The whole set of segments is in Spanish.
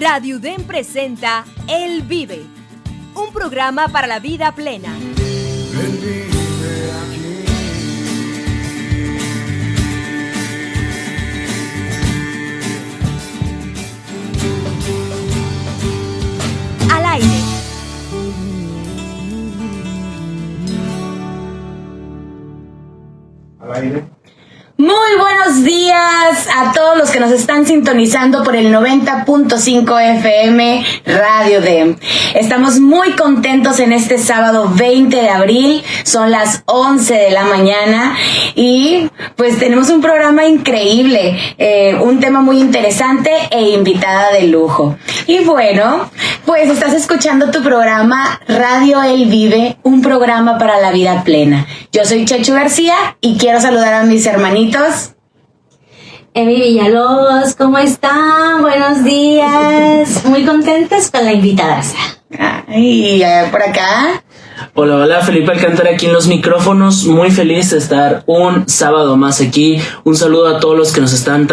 Radio UDEM presenta Él Vive, un programa para la vida plena. Él vive aquí. Al aire. Al aire. Muy buenos días a todos los que nos están sintonizando por el 90.5 FM Radio UDEM. Estamos muy contentos en este sábado 20 de abril, son las 11 de la mañana y pues tenemos un programa increíble, un tema muy interesante e invitada de lujo. Y bueno, pues estás escuchando tu programa Radio Él Vive, un programa para la vida plena. Yo soy Chechu García y quiero saludar a mis hermanitos. Emi Villalobos, ¿cómo están? Buenos días. Muy contentas con la invitada. Y por acá. Hola, hola, Felipe Alcántara aquí en los micrófonos, muy feliz de estar un sábado más aquí. Un saludo a todos los que nos están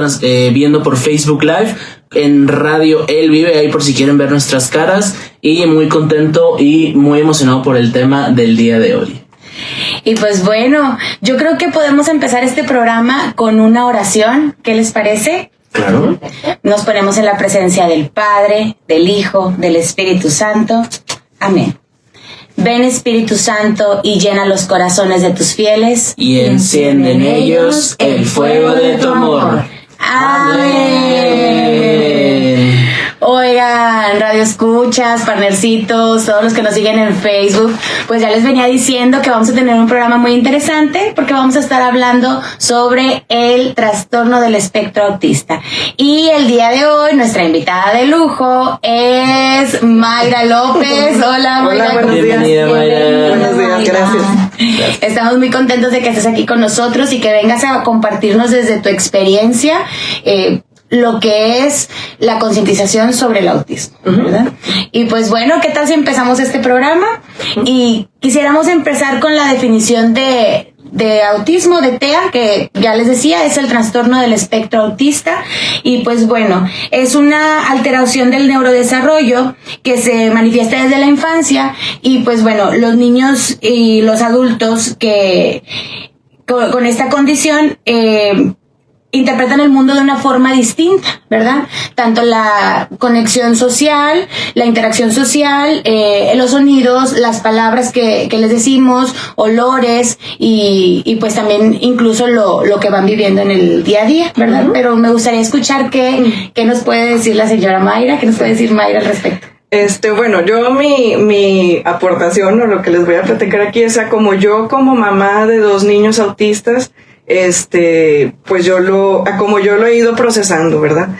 viendo por Facebook Live en Radio Él Vive, ahí por si quieren ver nuestras caras, y muy contento y muy emocionado por el tema del día de hoy. Y pues bueno, yo creo que podemos empezar este programa con una oración. ¿Qué les parece? Claro. Nos ponemos en la presencia del Padre, del Hijo, del Espíritu Santo. Amén. Ven, Espíritu Santo, y llena los corazones de tus fieles. Y enciende en ellos el fuego de tu amor. Amén. Oigan, radio escuchas, partnercitos, todos los que nos siguen en Facebook, pues ya les venía diciendo que vamos a tener un programa muy interesante porque vamos a estar hablando sobre el trastorno del espectro autista. Y el día de hoy nuestra invitada de lujo es Mayra López. Hola, Mayra. Hola, buenos días. Bienvenida, Mayra. Buenos días, gracias. Estamos muy contentos de que estés aquí con nosotros y que vengas a compartirnos desde tu experiencia lo que es la concientización sobre el autismo, ¿verdad? Y pues bueno, ¿qué tal si empezamos este programa? Y quisiéramos empezar con la definición de autismo, de TEA, que ya les decía, es el trastorno del espectro autista. Y pues bueno, es una alteración del neurodesarrollo que se manifiesta desde la infancia. Y pues bueno, los niños y los adultos que con esta condición interpretan el mundo de una forma distinta, ¿verdad? Tanto la conexión social, la interacción social, los sonidos, las palabras que les decimos, olores y pues también incluso lo que van viviendo en el día a día, ¿verdad? Uh-huh. Pero me gustaría escuchar qué nos puede decir la señora Mayra, qué nos puede decir Mayra al respecto. Bueno, yo mi aportación o lo que les voy a platicar aquí es como mamá de 2 niños autistas, pues como yo lo he ido procesando, ¿verdad?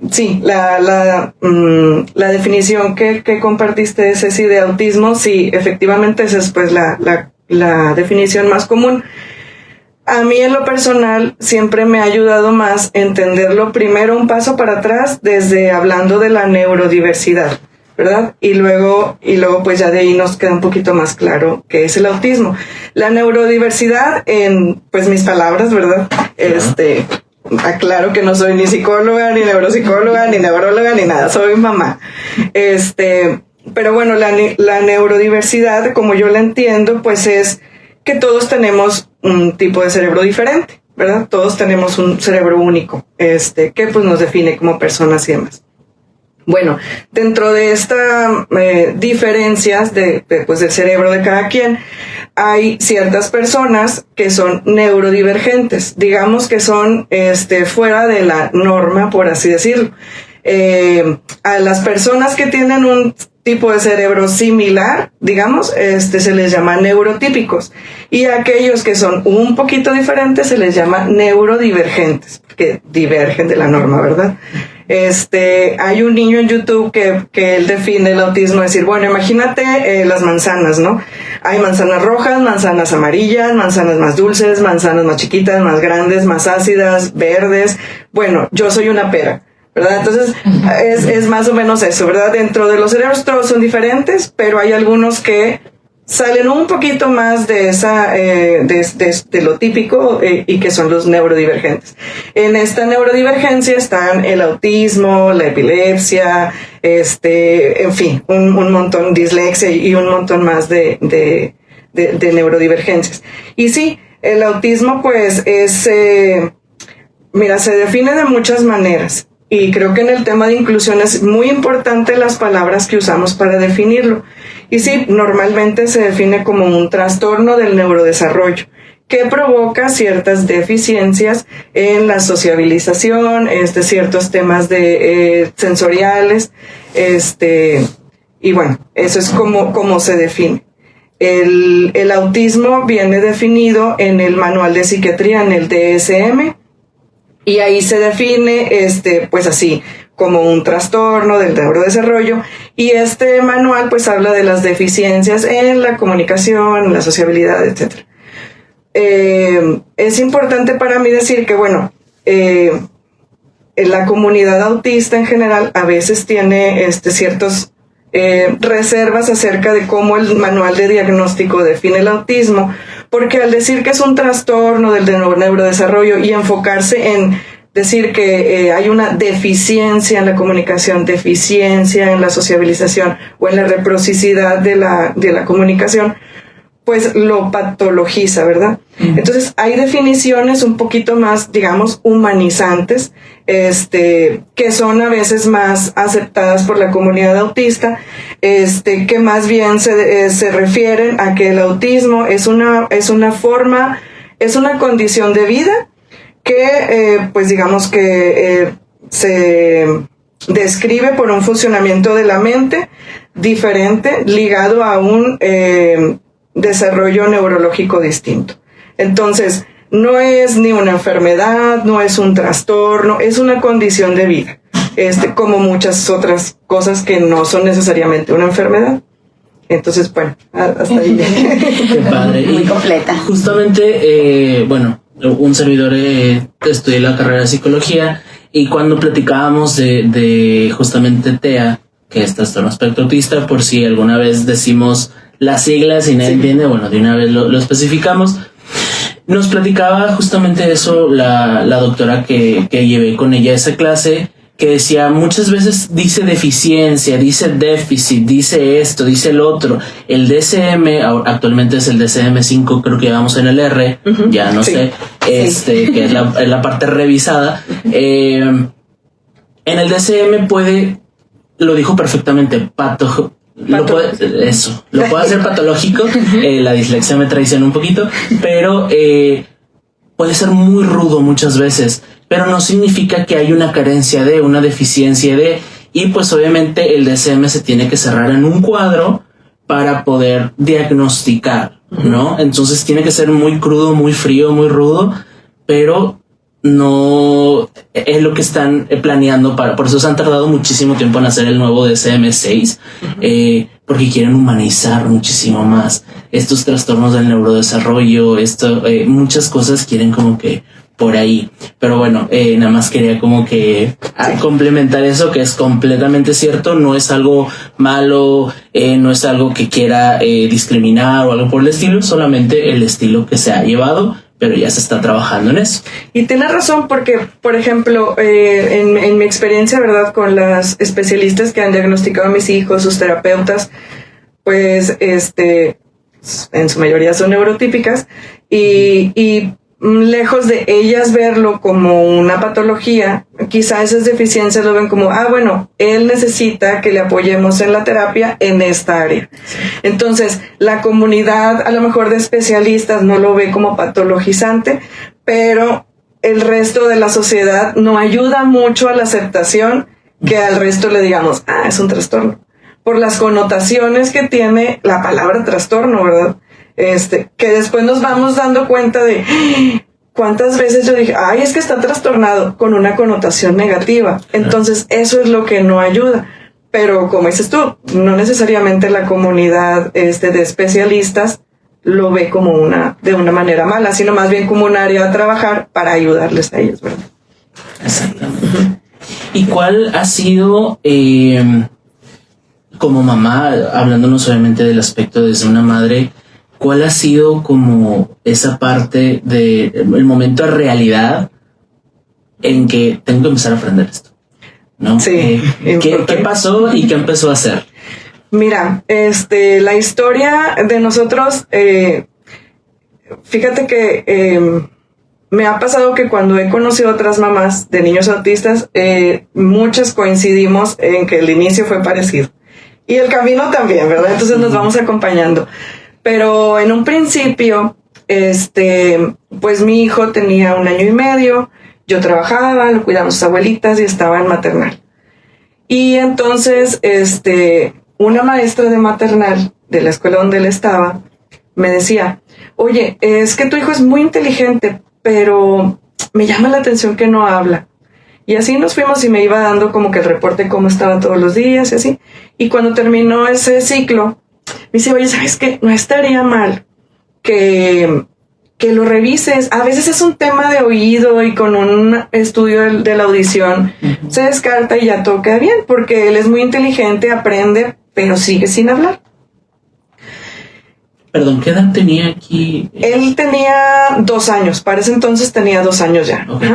Sí, la definición que compartiste, Ceci, de autismo, sí, efectivamente esa es pues la definición más común. A mí en lo personal siempre me ha ayudado más entenderlo primero un paso para atrás, desde hablando de la neurodiversidad, ¿verdad? Y luego pues ya de ahí nos queda un poquito más claro qué es el autismo. La neurodiversidad, en pues mis palabras, ¿verdad? Aclaro que no soy ni psicóloga, ni neuropsicóloga, ni neuróloga, ni nada, soy mamá. Pero bueno, la neurodiversidad, como yo la entiendo, pues es que todos tenemos un tipo de cerebro diferente, ¿verdad? Todos tenemos un cerebro único, que pues nos define como personas y demás. Bueno, dentro de estas diferencias pues del cerebro de cada quien, hay ciertas personas que son neurodivergentes, digamos que son fuera de la norma, por así decirlo. A las personas que tienen un tipo de cerebro similar, digamos, se les llama neurotípicos, y a aquellos que son un poquito diferentes se les llama neurodivergentes, que divergen de la norma, ¿verdad? Hay un niño en YouTube que él define el autismo, decir, bueno, imagínate las manzanas, ¿no? Hay manzanas rojas, manzanas amarillas, manzanas más dulces, manzanas más chiquitas, más grandes, más ácidas, verdes. Bueno, yo soy una pera, ¿verdad? Entonces, es más o menos eso, ¿verdad? Dentro de los cerebros todos son diferentes, pero hay algunos que salen un poquito más de esa de lo típico y que son los neurodivergentes. En esta neurodivergencia están el autismo, la epilepsia, en fin, un montón, dislexia y un montón más de neurodivergencias. Y sí, el autismo pues es, mira, se define de muchas maneras. Y creo que en el tema de inclusión es muy importante las palabras que usamos para definirlo. Y sí, normalmente se define como un trastorno del neurodesarrollo que provoca ciertas deficiencias en la sociabilización, ciertos temas sensoriales, y bueno, eso es como se define. El autismo viene definido en el manual de psiquiatría, en el DSM, y ahí se define, pues así, como un trastorno del neurodesarrollo, y este manual pues habla de las deficiencias en la comunicación, en la sociabilidad, etc. Es importante para mí decir que, bueno, en la comunidad autista en general a veces tiene ciertos reservas acerca de cómo el manual de diagnóstico define el autismo, porque al decir que es un trastorno del neurodesarrollo y enfocarse en decir que hay una deficiencia en la comunicación, deficiencia en la sociabilización o en la reciprocidad de la comunicación, pues lo patologiza, ¿verdad? Entonces hay definiciones un poquito más, digamos, humanizantes, que son a veces más aceptadas por la comunidad autista, que más bien se refieren a que el autismo es una condición de vida que, pues digamos que se describe por un funcionamiento de la mente diferente ligado a un desarrollo neurológico distinto. Entonces, no es ni una enfermedad, no es un trastorno, es una condición de vida, como muchas otras cosas que no son necesariamente una enfermedad. Entonces, bueno, hasta ahí. Qué padre. Muy completa. Justamente, bueno, un servidor estudié la carrera de psicología, y cuando platicábamos de justamente TEA, que es trastorno espectro autista, por si alguna vez decimos las siglas y nadie entiende, bueno, de una vez lo especificamos. Nos platicaba justamente eso la doctora que llevé con ella esa clase, que decía muchas veces dice deficiencia, dice déficit, dice esto, dice el otro. El DSM, actualmente es el DSM-5, creo que vamos en el R, ya no sé, que es la parte revisada. En el DSM lo dijo perfectamente, lo puede hacer patológico. La dislexia me traiciona un poquito, pero puede ser muy rudo muchas veces, pero no significa que hay una carencia una deficiencia y pues obviamente el DSM se tiene que cerrar en un cuadro para poder diagnosticar, ¿no? Entonces tiene que ser muy crudo, muy frío, muy rudo, pero no es lo que están planeando por eso se han tardado muchísimo tiempo en hacer el nuevo DSM-6, porque quieren humanizar muchísimo más estos trastornos del neurodesarrollo, muchas cosas quieren como que por ahí, pero bueno, nada más quería como que complementar eso, que es completamente cierto, no es algo malo, no es algo que quiera discriminar o algo por el estilo, solamente el estilo que se ha llevado, pero ya se está trabajando en eso. Y tienes razón, porque, por ejemplo, en mi experiencia, ¿verdad?, con las especialistas que han diagnosticado a mis hijos, sus terapeutas, pues, en su mayoría son neurotípicas, y lejos de ellas verlo como una patología, quizá esas deficiencias lo ven como, bueno, él necesita que le apoyemos en la terapia en esta área. Entonces, la comunidad a lo mejor de especialistas no lo ve como patologizante, pero el resto de la sociedad no ayuda mucho a la aceptación que al resto le digamos, es un trastorno, por las connotaciones que tiene la palabra trastorno, ¿verdad? Que después nos vamos dando cuenta de cuántas veces yo dije, es que está trastornado, con una connotación negativa. Entonces, eso es lo que no ayuda. Pero como dices tú, no necesariamente la comunidad de especialistas lo ve como de una manera mala, sino más bien como un área a trabajar para ayudarles a ellos, ¿verdad? Exactamente. ¿Y cuál ha sido como mamá, hablándonos obviamente del aspecto desde una madre, ¿cuál ha sido como esa parte de el momento de realidad en que tengo que empezar a aprender esto? ¿No? Sí. ¿Qué pasó y qué empezó a hacer? Mira, la historia de nosotros, fíjate que me ha pasado que cuando he conocido otras mamás de niños autistas, muchas coincidimos en que el inicio fue parecido. Y el camino también, ¿verdad? Entonces nos vamos acompañando. Pero en un principio, pues mi hijo tenía 1 año y medio, yo trabajaba, lo cuidaban sus abuelitas y estaba en maternal. Y entonces, una maestra de maternal de la escuela donde él estaba me decía, oye, es que tu hijo es muy inteligente, pero me llama la atención que no habla. Y así nos fuimos y me iba dando como que el reporte cómo estaba todos los días y así. Y cuando terminó ese ciclo, me dice, oye, ¿sabes qué? No estaría mal que lo revises. A veces es un tema de oído y con un estudio de la audición se descarta y ya todo queda bien, porque él es muy inteligente, aprende, pero sigue sin hablar. Perdón, ¿qué edad tenía aquí? Él tenía 2 años, para ese entonces tenía 2 años ya. Okay.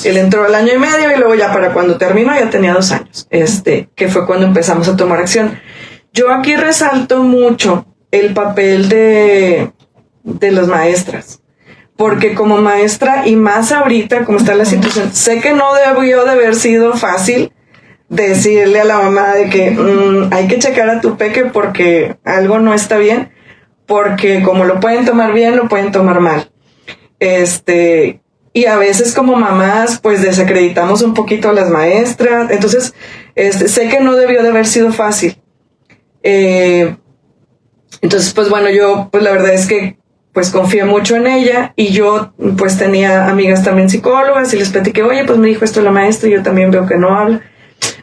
Él entró al 1 año y medio y luego ya para cuando terminó ya tenía 2 años, que fue cuando empezamos a tomar acción. Yo aquí resalto mucho el papel de las maestras, porque como maestra y más ahorita como está la situación, sé que no debió de haber sido fácil decirle a la mamá de que hay que checar a tu peque porque algo no está bien, porque como lo pueden tomar bien, lo pueden tomar mal. Y a veces como mamás, pues desacreditamos un poquito a las maestras. Entonces, sé que no debió de haber sido fácil. Entonces, pues bueno, yo, pues la verdad es que, pues confié mucho en ella y yo, pues tenía amigas también psicólogas y les platiqué, oye, pues me dijo esto la maestra y yo también veo que no habla.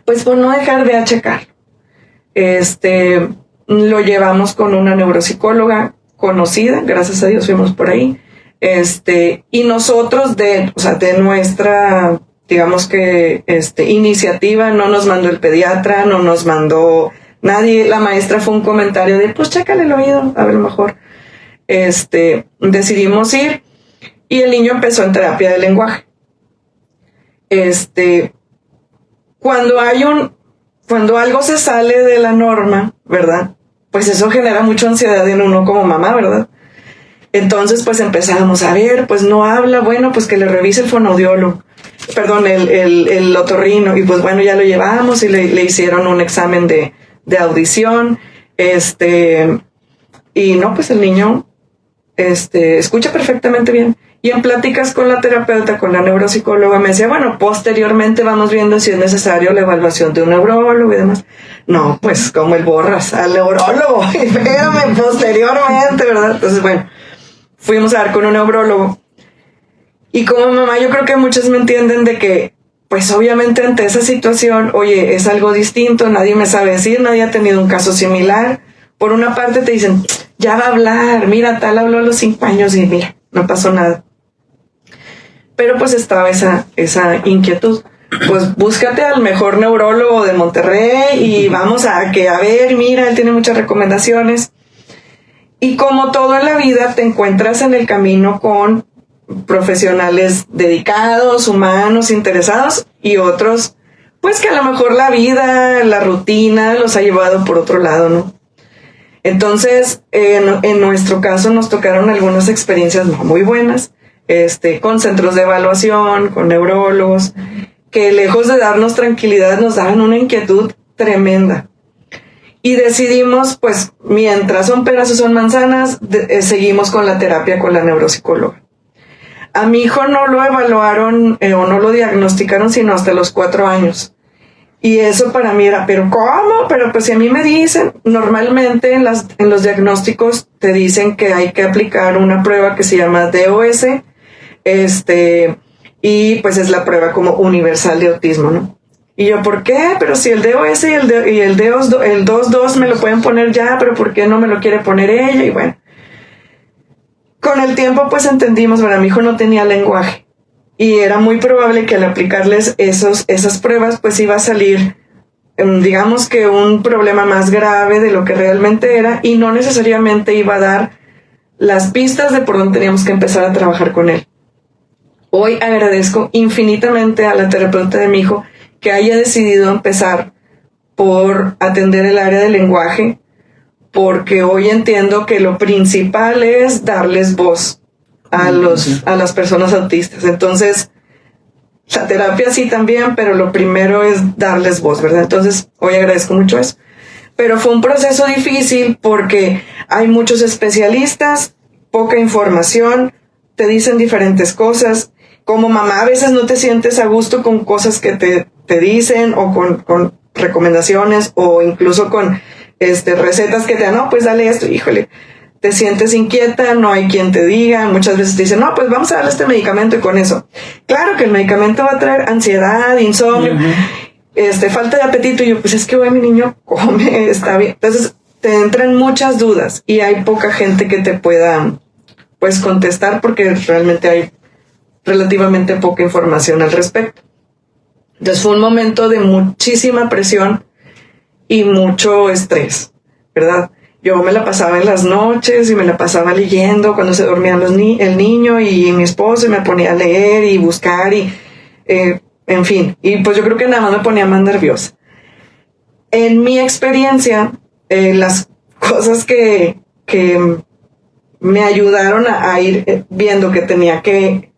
Pues por no dejar de checar. Lo llevamos con una neuropsicóloga conocida, gracias a Dios fuimos por ahí, y nosotros de nuestra, digamos que, iniciativa, no nos mandó el pediatra, no nos mandó nadie, la maestra fue un comentario de, pues chécale el oído, a ver mejor, decidimos ir, y el niño empezó en terapia de lenguaje. Cuando algo se sale de la norma, ¿verdad? Pues eso genera mucha ansiedad en uno como mamá, ¿verdad? Entonces, pues empezamos a ver, pues no habla, bueno, pues que le revise el fonoaudiólogo, perdón, el otorrino, y pues bueno, ya lo llevamos y le hicieron un examen de audición, y no, pues el niño, escucha perfectamente bien. Y en pláticas con la terapeuta, con la neuropsicóloga, me decía, bueno, posteriormente vamos viendo si es necesario la evaluación de un neurólogo y demás. No, pues como el borras al neurólogo, espérame, posteriormente, ¿verdad? Entonces, bueno, fuimos a dar con un neurólogo. Y como mamá, yo creo que muchos me entienden de que, pues obviamente ante esa situación, oye, es algo distinto, nadie me sabe decir, nadie ha tenido un caso similar. Por una parte te dicen, ya va a hablar, mira, tal habló a los 5 años y mira, no pasó nada. Pero pues estaba esa inquietud. Pues búscate al mejor neurólogo de Monterrey y vamos a ver, mira, él tiene muchas recomendaciones. Y como todo en la vida, te encuentras en el camino con profesionales dedicados, humanos, interesados, y otros, pues que a lo mejor la vida, la rutina los ha llevado por otro lado, ¿no? Entonces, en nuestro caso nos tocaron algunas experiencias no muy buenas, con centros de evaluación, con neurólogos, que lejos de darnos tranquilidad nos daban una inquietud tremenda. Y decidimos, pues, mientras son peras o son manzanas, seguimos con la terapia con la neuropsicóloga. A mi hijo no lo evaluaron o no lo diagnosticaron sino hasta los 4 años. Y eso para mí era, ¿pero cómo? Pero pues si a mí me dicen, normalmente en los diagnósticos te dicen que hay que aplicar una prueba que se llama DOS, y pues es la prueba como universal de autismo, ¿no? Y yo, ¿por qué? Pero si el DOS y el 2.2 me lo pueden poner ya, pero ¿por qué no me lo quiere poner ella? Y bueno, con el tiempo pues entendimos, bueno, mi hijo no tenía lenguaje y era muy probable que al aplicarles esas pruebas pues iba a salir digamos que un problema más grave de lo que realmente era, y no necesariamente iba a dar las pistas de por dónde teníamos que empezar a trabajar con él. Hoy agradezco infinitamente a la terapeuta de mi hijo que haya decidido empezar por atender el área del lenguaje, porque hoy entiendo que lo principal es darles voz a las personas autistas. Entonces, la terapia sí también, pero lo primero es darles voz, ¿verdad? Entonces, hoy agradezco mucho eso. Pero fue un proceso difícil porque hay muchos especialistas, poca información, te dicen diferentes cosas. Como mamá a veces no te sientes a gusto con cosas que te dicen, o con recomendaciones, o incluso con recetas que te dan, no, pues dale esto, híjole, te sientes inquieta, no hay quien te diga, muchas veces te dicen, no, pues vamos a darle este medicamento, y con eso, claro que el medicamento va a traer ansiedad, insomnio, falta de apetito, y yo, pues es que hoy mi niño come, está bien. Entonces te entran muchas dudas, y hay poca gente que te pueda, pues, contestar, porque realmente hay relativamente poca información al respecto. Entonces fue un momento de muchísima presión y mucho estrés, ¿verdad? Yo me la pasaba en las noches y me la pasaba leyendo cuando se dormía el niño, y mi esposo me ponía a leer y buscar y en fin. Y pues yo creo que nada más me ponía más nerviosa. En mi experiencia, las cosas que me ayudaron a ir viendo que tenía que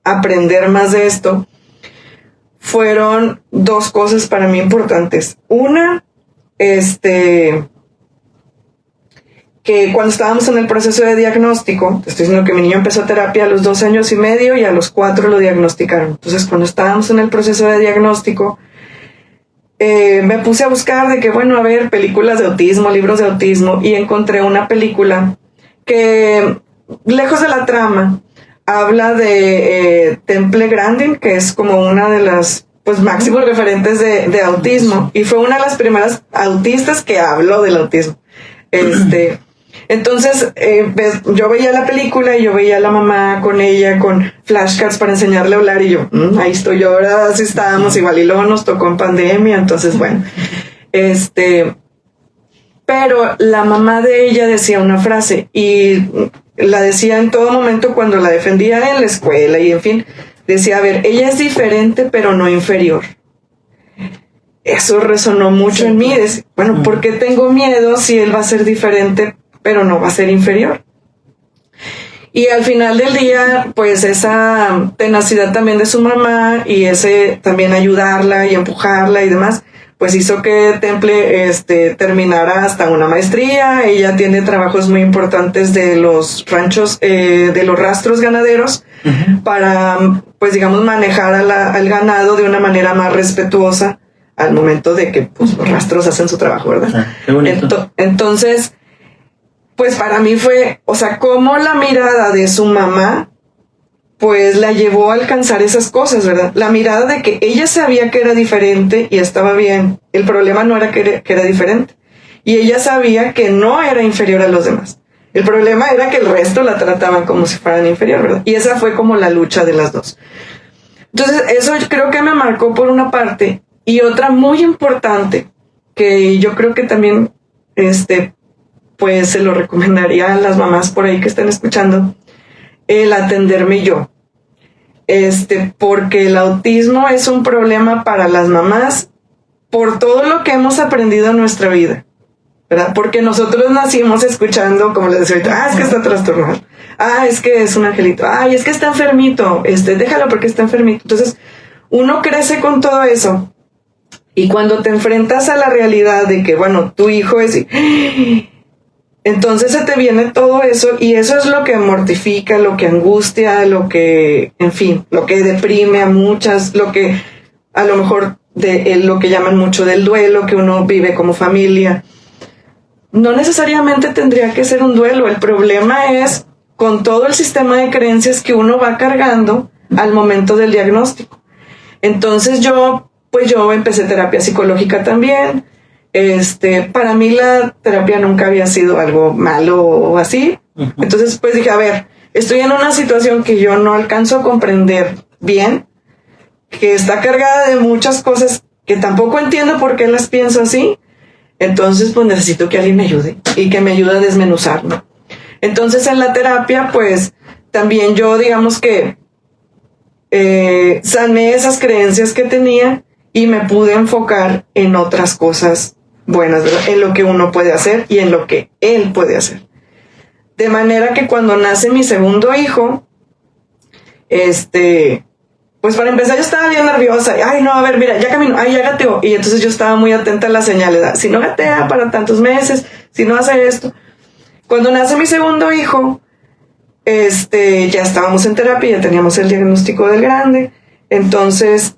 aprender más de esto fueron dos cosas para mí importantes. Una, que cuando estábamos en el proceso de diagnóstico, te estoy diciendo que mi niño empezó terapia a los 2 años y medio y a los 4 lo diagnosticaron. Entonces, cuando estábamos en el proceso de diagnóstico, me puse a buscar de que, bueno, a ver, películas de autismo, libros de autismo, y encontré una película que, lejos de la trama, habla de Temple Grandin, que es como una de las, pues, máximos referentes de autismo, y fue una de las primeras autistas que habló del autismo. Entonces, yo veía la película y yo veía a la mamá con ella, con flashcards para enseñarle a hablar, y yo, ahí estoy yo, ahora así estábamos igual, y luego nos tocó en pandemia, entonces, bueno, pero la mamá de ella decía una frase, y la decía en todo momento cuando la defendía en la escuela, y en fin, decía, a ver, ella es diferente, pero no inferior. Eso resonó mucho en mí. Bueno, ¿por qué tengo miedo si él va a ser diferente, pero no va a ser inferior? Y al final del día, pues esa tenacidad también de su mamá, y ese también ayudarla y empujarla y demás, pues hizo que Temple terminara hasta una maestría. Ella tiene trabajos muy importantes de los ranchos, de los rastros ganaderos, para, pues, digamos, manejar al ganado de una manera más respetuosa al momento de que, pues, los rastros hacen su trabajo, ¿verdad? Qué bonito. Entonces, pues para mí fue, o sea, cómo la mirada de su mamá, pues la llevó a alcanzar esas cosas, ¿verdad? La mirada de que ella sabía que era diferente y estaba bien. El problema no era que era diferente. Y ella sabía que no era inferior a los demás. El problema era que el resto la trataban como si fueran inferior, ¿verdad? Y esa fue como la lucha de las dos. Entonces, eso creo que me marcó por una parte. Y otra muy importante, que yo creo que también, pues se lo recomendaría a las mamás por ahí que estén escuchando, el atenderme yo. Porque el autismo es un problema para las mamás por todo lo que hemos aprendido en nuestra vida, ¿verdad? Porque nosotros nacimos escuchando, como les decía ahorita, es que está trastornado, es que es un angelito, es que está enfermito, déjalo porque está enfermito. Entonces, uno crece con todo eso. Y cuando te enfrentas a la realidad de que, bueno, tu hijo es... Entonces se te viene todo eso, y eso es lo que mortifica, lo que angustia, lo que, en fin, lo que deprime a muchas, lo que a lo mejor lo que llaman mucho del duelo que uno vive como familia. No necesariamente tendría que ser un duelo, el problema es con todo el sistema de creencias que uno va cargando al momento del diagnóstico. Entonces yo empecé terapia psicológica también. Para mí la terapia nunca había sido algo malo o así. Entonces, pues dije, a ver, estoy en una situación que yo no alcanzo a comprender bien, que está cargada de muchas cosas que tampoco entiendo por qué las pienso así. Entonces, pues necesito que alguien me ayude y que me ayude a desmenuzarlo. Entonces, en la terapia, pues también yo, digamos que sané esas creencias que tenía y me pude enfocar en otras cosas buenas, ¿verdad? En lo que uno puede hacer y en lo que él puede hacer. De manera que cuando nace mi segundo hijo, pues para empezar yo estaba bien nerviosa. Ay, no, a ver, mira, ya caminó, ay, ya gateó. Y entonces yo estaba muy atenta a las señales. Si no gatea para tantos meses, si no hace esto. Cuando nace mi segundo hijo, ya estábamos en terapia, ya teníamos el diagnóstico del grande. Entonces,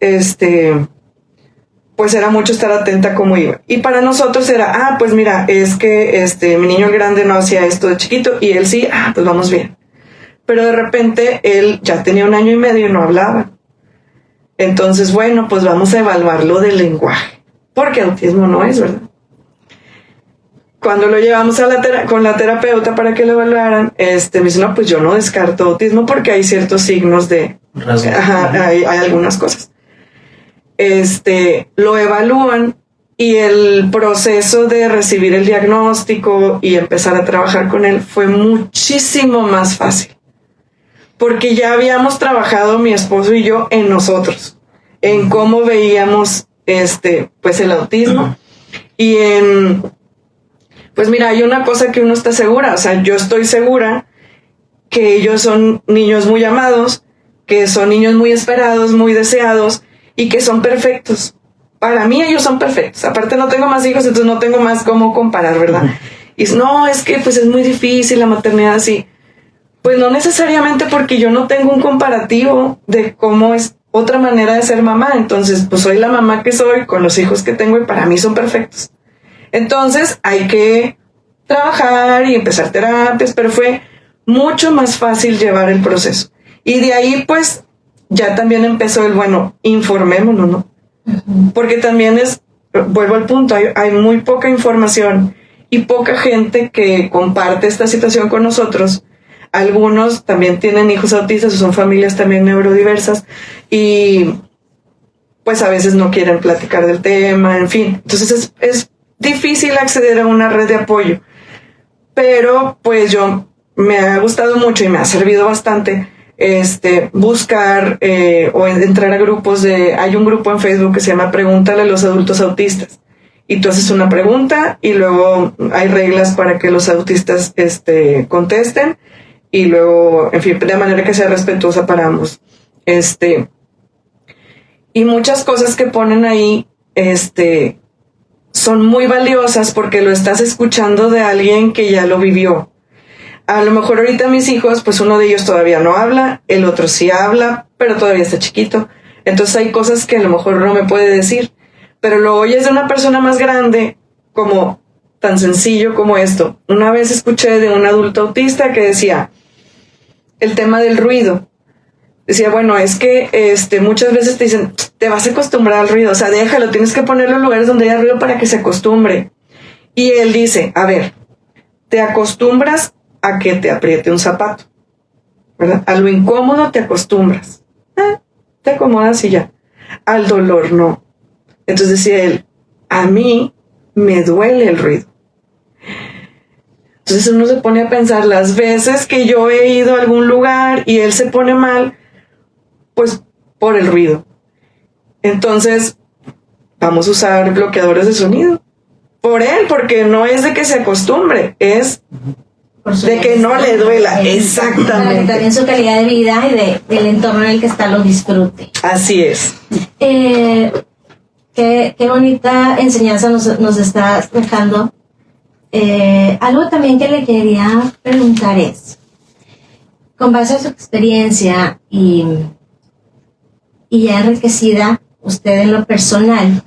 pues era mucho estar atenta a cómo iba. Y para nosotros era, pues mira, es que mi niño el grande no hacía esto de chiquito y él sí, pues vamos bien. Pero de repente él ya tenía 1 año y medio y no hablaba. Entonces, bueno, pues vamos a evaluarlo del lenguaje, porque autismo no es, ¿verdad? Cuando lo llevamos con la terapeuta para que lo evaluaran, me dice, no, pues yo no descarto autismo porque hay ciertos signos de... hay algunas cosas. Lo evalúan y el proceso de recibir el diagnóstico y empezar a trabajar con él fue muchísimo más fácil. Porque ya habíamos trabajado mi esposo y yo en nosotros, en cómo veíamos pues el autismo y pues mira, hay una cosa que uno está segura, o sea, yo estoy segura que ellos son niños muy amados, que son niños muy esperados, muy deseados y que son perfectos. Para mí ellos son perfectos. Aparte no tengo más hijos, entonces no tengo más cómo comparar, ¿verdad? Y no, es que pues es muy difícil la maternidad así. Pues no necesariamente, porque yo no tengo un comparativo de cómo es otra manera de ser mamá. Entonces, pues soy la mamá que soy con los hijos que tengo y para mí son perfectos. Entonces hay que trabajar y empezar terapias, pero fue mucho más fácil llevar el proceso. Y de ahí pues ya también empezó informémonos, ¿no? Porque también vuelvo al punto, hay muy poca información y poca gente que comparte esta situación con nosotros. Algunos también tienen hijos autistas o son familias también neurodiversas y pues a veces no quieren platicar del tema, en fin. Entonces es difícil acceder a una red de apoyo. Pero pues me ha gustado mucho y me ha servido bastante buscar o entrar a grupos hay un grupo en Facebook que se llama Pregúntale a los adultos autistas. Y tú haces una pregunta y luego hay reglas para que los autistas contesten. Y luego, en fin, de manera que sea respetuosa para ambos. Y muchas cosas que ponen ahí, son muy valiosas porque lo estás escuchando de alguien que ya lo vivió. A lo mejor ahorita mis hijos, pues uno de ellos todavía no habla, el otro sí habla, pero todavía está chiquito. Entonces hay cosas que a lo mejor no me puede decir, pero lo oyes de una persona más grande, como tan sencillo como esto. Una vez escuché de un adulto autista que decía el tema del ruido. Decía, bueno, es que muchas veces te dicen, te vas a acostumbrar al ruido, o sea, déjalo, tienes que ponerlo en lugares donde haya ruido para que se acostumbre. Y él dice, a ver, te acostumbras a que te apriete un zapato, ¿verdad? A lo incómodo te acostumbras. Te acomodas y ya. Al dolor no. Entonces decía él, a mí me duele el ruido. Entonces uno se pone a pensar las veces que yo he ido a algún lugar y él se pone mal, pues por el ruido. Entonces vamos a usar bloqueadores de sonido. Por él, porque no es de que se acostumbre, es de que no le duela. Exactamente. Para que también su calidad de vida y del entorno en el que está lo disfrute. Así es. Qué bonita enseñanza nos está dejando. Algo también que le quería preguntar es, con base a su experiencia y ya enriquecida usted en lo personal,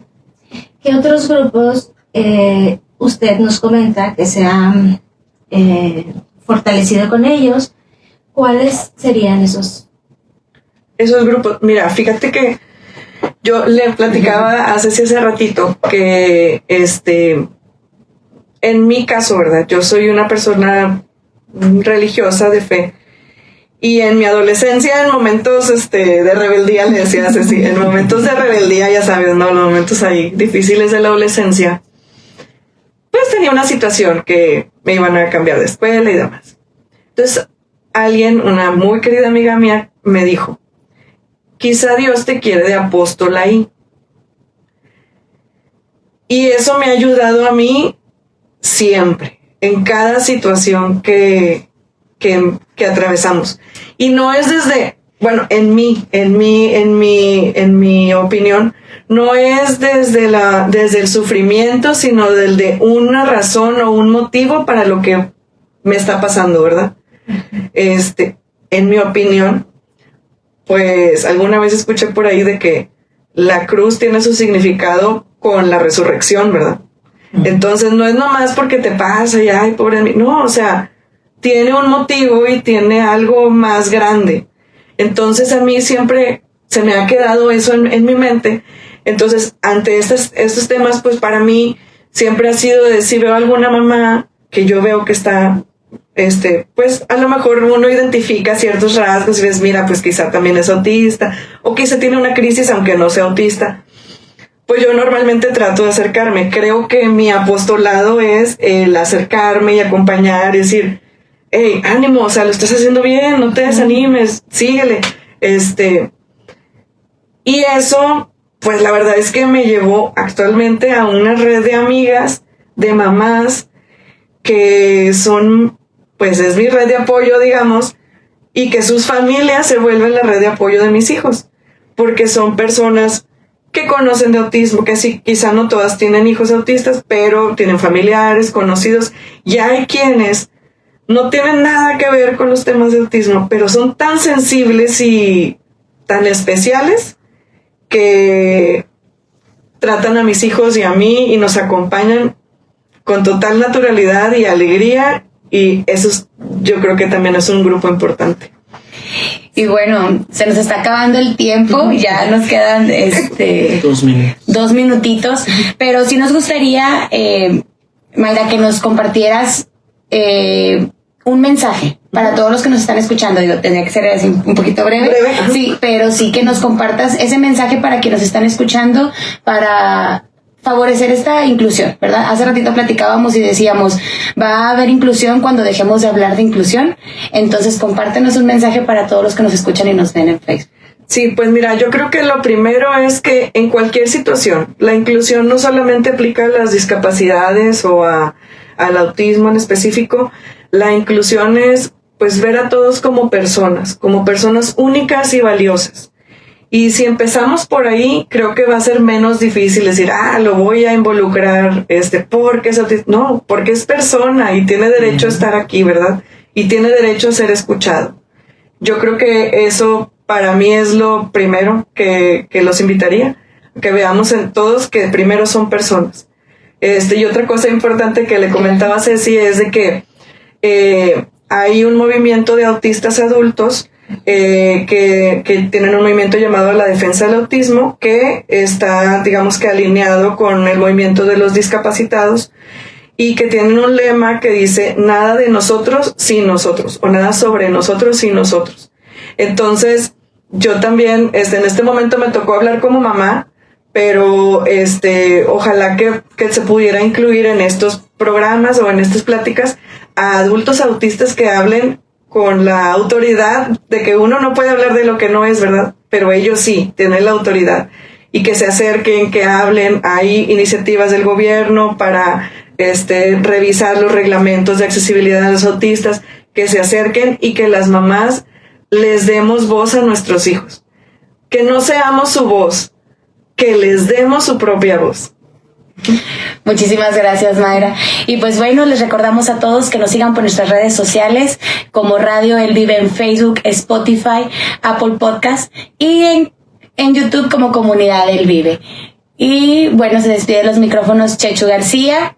¿qué otros grupos usted nos comenta que se han fortalecido con ellos? ¿Cuáles serían esos grupos? Mira, fíjate que yo le platicaba hace ratito que en mi caso, ¿verdad? Yo soy una persona religiosa de fe Y en mi adolescencia, en momentos de rebeldía, le decía así, en momentos de rebeldía, ya sabes, ¿no? Los momentos ahí difíciles de la adolescencia, pues tenía una situación que me iban a cambiar de escuela y demás. Entonces, alguien, una muy querida amiga mía, me dijo, quizá Dios te quiere de apóstol ahí. Y eso me ha ayudado a mí siempre, en cada situación que atravesamos. Y no es desde, bueno, en mi opinión, no es desde el sufrimiento, sino de una razón o un motivo para lo que me está pasando, ¿verdad? En mi opinión, pues alguna vez escuché por ahí de que la cruz tiene su significado con la resurrección, ¿verdad? Entonces no es nomás porque te pasa y ay, pobre de mí, no, o sea, tiene un motivo y tiene algo más grande. Entonces a mí siempre se me ha quedado eso en mi mente. Entonces ante estos temas, pues para mí siempre ha sido de si veo alguna mamá que yo veo que está, pues a lo mejor uno identifica ciertos rasgos y ves, mira, pues quizá también es autista o quizá tiene una crisis aunque no sea autista. Pues yo normalmente trato de acercarme. Creo que mi apostolado es el acercarme y acompañar y decir, hey, ánimo, o sea, lo estás haciendo bien, no te desanimes, síguele. Y eso, pues la verdad es que me llevó actualmente a una red de amigas, de mamás, que son, pues es mi red de apoyo, digamos, y que sus familias se vuelven la red de apoyo de mis hijos, porque son personas que conocen de autismo, que sí, quizá no todas tienen hijos autistas, pero tienen familiares, conocidos, y hay quienes no tienen nada que ver con los temas de autismo, pero son tan sensibles y tan especiales que tratan a mis hijos y a mí y nos acompañan con total naturalidad y alegría, y eso yo creo que también es un grupo importante. Y bueno, se nos está acabando el tiempo, ya nos quedan 2 minutitos, pero sí nos gustaría, Mayra, que nos compartieras un mensaje para todos los que nos están escuchando. Digo, tendría que ser así un poquito breve. Sí, pero sí que nos compartas ese mensaje para quienes nos están escuchando, para favorecer esta inclusión, ¿verdad? Hace ratito platicábamos y decíamos, va a haber inclusión cuando dejemos de hablar de inclusión. Entonces, compártenos un mensaje para todos los que nos escuchan y nos ven en Facebook. Sí, pues mira, yo creo que lo primero es que en cualquier situación, la inclusión no solamente aplica a las discapacidades o al autismo en específico. La inclusión es, pues, ver a todos como personas únicas y valiosas. Y si empezamos por ahí, creo que va a ser menos difícil decir, lo voy a involucrar, porque es autista. No, porque es persona y tiene derecho a estar aquí, ¿verdad? Y tiene derecho a ser escuchado. Yo creo que eso para mí es lo primero que los invitaría, que veamos en todos que primero son personas. Y otra cosa importante que le comentaba a Ceci es de que hay un movimiento de autistas adultos que tienen un movimiento llamado la defensa del autismo, que está, digamos que alineado con el movimiento de los discapacitados, y que tienen un lema que dice nada de nosotros sin nosotros, o nada sobre nosotros sin nosotros. Entonces yo también en este momento me tocó hablar como mamá, pero ojalá que se pudiera incluir en estos programas o en estas pláticas a adultos autistas que hablen con la autoridad de que uno no puede hablar de lo que no es, ¿verdad? Pero ellos sí tienen la autoridad, y que se acerquen, que hablen. Hay iniciativas del gobierno para revisar los reglamentos de accesibilidad de los autistas, que se acerquen y que las mamás les demos voz a nuestros hijos, que no seamos su voz, que les demos su propia voz. Muchísimas gracias, Mayra. Y pues bueno, les recordamos a todos que nos sigan por nuestras redes sociales como Radio El Vive en Facebook, Spotify, Apple Podcast y en YouTube como Comunidad El Vive. Y bueno, se despide los micrófonos Chechu García,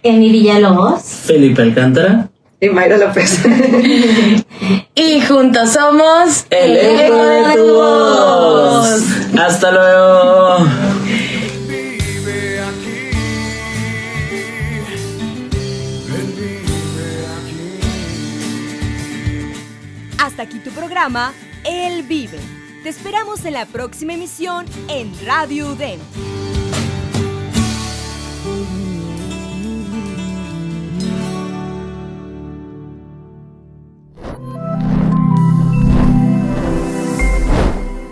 Emi Villalobos, Felipe Alcántara y Mayra López. y juntos somos El Eco de tu Voz. Hasta luego. Hasta aquí tu programa Él Vive. Te esperamos en la próxima emisión en Radio UDEM.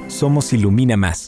Somos Ilumina Más.